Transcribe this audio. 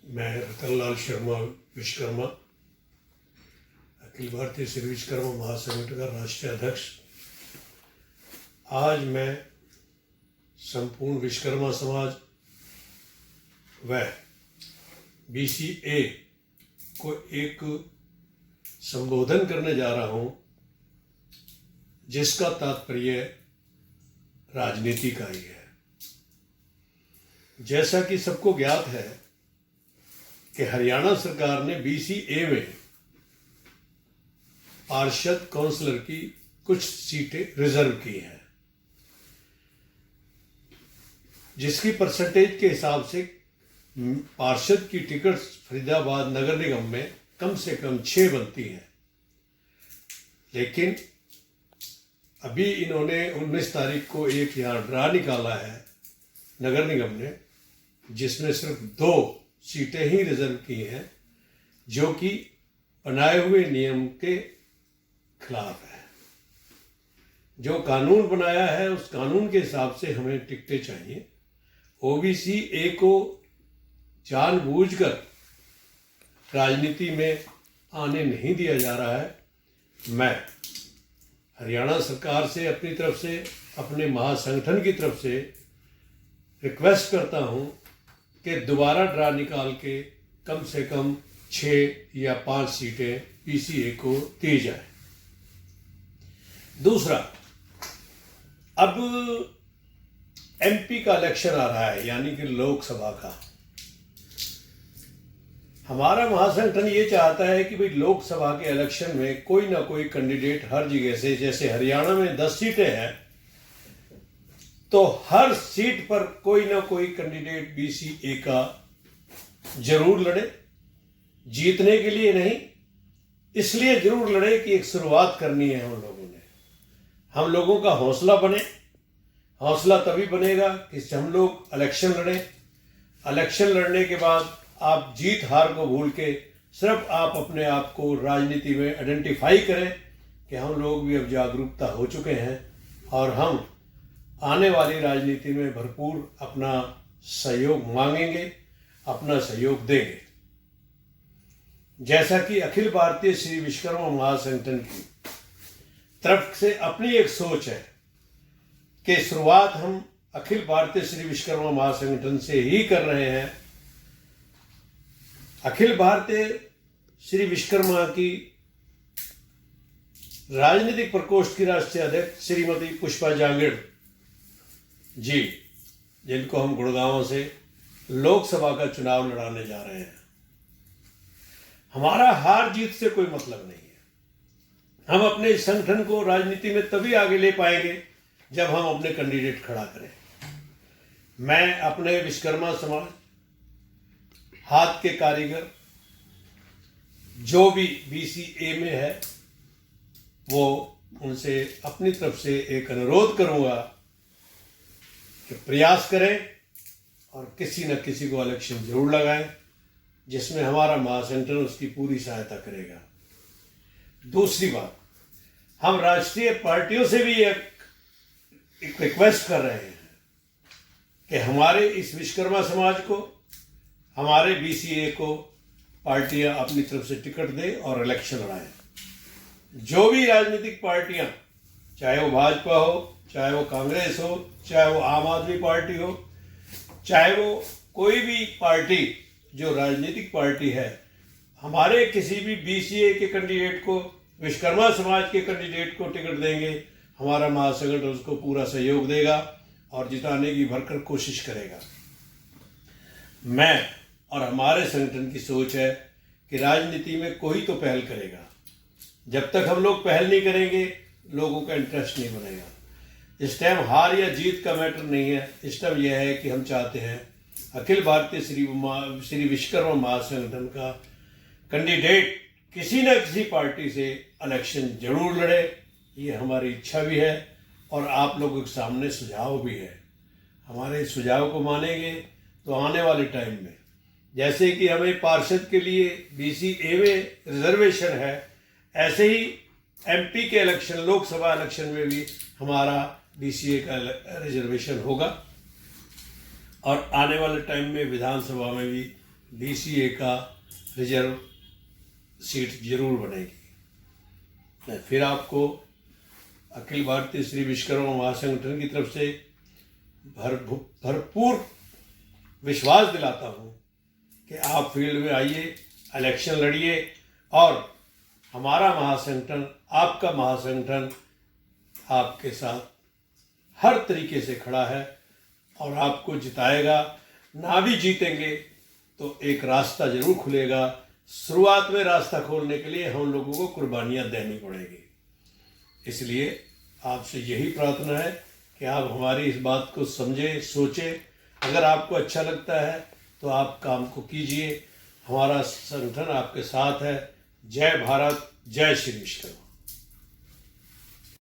मैं रतनलाल शर्मा विश्वकर्मा, अखिल भारतीय श्री विश्वकर्मा महासंगठन का राष्ट्रीय अध्यक्ष। आज मैं संपूर्ण विश्वकर्मा समाज व BCA को एक संबोधन करने जा रहा हूं, जिसका तात्पर्य राजनीति का ही है। जैसा कि सबको ज्ञात है कि हरियाणा सरकार ने BCA में पार्षद काउंसलर की कुछ सीटें रिजर्व की हैं, जिसकी परसेंटेज के हिसाब से पार्षद की टिकट फरीदाबाद नगर निगम में कम से कम 6 बनती हैं। लेकिन अभी इन्होंने 19 तारीख को एक यहाँ ड्रा निकाला है नगर निगम ने, जिसमें सिर्फ 2 सीटें ही रिजर्व की हैं, जो कि बनाए हुए नियम के खिलाफ है। जो कानून बनाया है उस कानून के हिसाब से हमें टिकटें चाहिए। OBCA को जानबूझकर राजनीति में आने नहीं दिया जा रहा है। मैं हरियाणा सरकार से अपनी तरफ से, अपने महासंगठन की तरफ से रिक्वेस्ट करता हूं कि दोबारा ड्रा निकाल के कम से कम 6 या 5 सीटें BCA को दी जाए। दूसरा, अब MP का इलेक्शन आ रहा है, यानी कि लोकसभा का। हमारा महासंगठन ये चाहता है कि भाई लोकसभा के इलेक्शन में कोई ना कोई कैंडिडेट हर जगह से, जैसे हरियाणा में 10 सीटें हैं, तो हर सीट पर कोई ना कोई कैंडिडेट BCA का जरूर लड़े। जीतने के लिए नहीं, इसलिए जरूर लड़े कि एक शुरुआत करनी है हम लोगों ने। हम लोगों का हौसला बने। हौसला तभी बनेगा कि हम लोग इलेक्शन लड़ें। इलेक्शन लड़ने के बाद आप जीत हार को भूल के सिर्फ आप अपने आप को राजनीति में आइडेंटिफाई करें कि हम लोग भी अब जागरूकता हो चुके हैं और हम आने वाली राजनीति में भरपूर अपना सहयोग मांगेंगे, अपना सहयोग देंगे। जैसा कि अखिल भारतीय श्री विश्वकर्मा महासंगठन की तरफ से अपनी एक सोच है कि शुरुआत हम अखिल भारतीय श्री विश्वकर्मा महासंगठन से ही कर रहे हैं। अखिल भारतीय श्री विश्वकर्मा की राजनीतिक प्रकोष्ठ की राष्ट्रीय अध्यक्ष श्रीमती पुष्पा जांगिड़ जी, जिनको हम गुड़गांव से लोकसभा का चुनाव लड़ाने जा रहे हैं। हमारा हार जीत से कोई मतलब नहीं है। हम अपने इस संगठन को राजनीति में तभी आगे ले पाएंगे जब हम अपने कैंडिडेट खड़ा करें। मैं अपने विश्वकर्मा समाज, हाथ के कारीगर जो भी BCA में है, वो उनसे अपनी तरफ से एक अनुरोध करूंगा कि प्रयास करें और किसी न किसी को इलेक्शन जरूर लगाएं, जिसमें हमारा महासंगठन उसकी पूरी सहायता करेगा। दूसरी बात, हम राष्ट्रीय पार्टियों से भी एक रिक्वेस्ट कर रहे हैं कि हमारे इस विश्वकर्मा समाज को, हमारे BCA को पार्टियां अपनी तरफ से टिकट दे और इलेक्शन लड़ाएं। जो भी राजनीतिक पार्टियां, चाहे वो भाजपा हो, चाहे वो कांग्रेस हो, चाहे वो आम आदमी पार्टी हो, चाहे वो कोई भी पार्टी जो राजनीतिक पार्टी है, हमारे किसी भी BCA के कैंडिडेट को, विश्वकर्मा समाज के कैंडिडेट को टिकट देंगे, हमारा महासंगठन उसको पूरा सहयोग देगा और जिताने की भरकर कोशिश करेगा। मैं और हमारे संगठन की सोच है कि राजनीति में कोई तो पहल करेगा। जब तक हम लोग पहल नहीं करेंगे, लोगों का इंटरेस्ट नहीं बनेगा। इस टाइम हार या जीत का मैटर नहीं है। इस टाइम यह है कि हम चाहते हैं अखिल भारतीय श्री विश्वकर्मा महासंगठन का कैंडिडेट किसी न किसी पार्टी से इलेक्शन जरूर लड़े। ये हमारी इच्छा भी है और आप लोगों के सामने सुझाव भी है। हमारे सुझाव को मानेंगे तो आने वाले टाइम में, जैसे कि हमें पार्षद के लिए BCA में रिजर्वेशन है, ऐसे ही MP के इलेक्शन, लोकसभा इलेक्शन में भी हमारा BCA का रिजर्वेशन होगा और आने वाले टाइम में विधानसभा में भी DCA का रिजर्व सीट जरूर बनेगी। मैं फिर आपको अखिल भारतीय श्री विश्वकर्मा महासंगठन की तरफ से भरपूर विश्वास दिलाता हूँ कि आप फील्ड में आइए, इलेक्शन लड़िए और हमारा महासंगठन, आपका महासंगठन आपके साथ हर तरीके से खड़ा है और आपको जिताएगा। ना भी जीतेंगे तो एक रास्ता जरूर खुलेगा। शुरुआत में रास्ता खोलने के लिए हम लोगों को कुर्बानियाँ देनी पड़ेगी। इसलिए आपसे यही प्रार्थना है कि आप हमारी इस बात को समझें, सोचें। अगर आपको अच्छा लगता है तो आप काम को कीजिए। हमारा संगठन आपके साथ है। जय भारत, जय श्री विश्वकर्मा।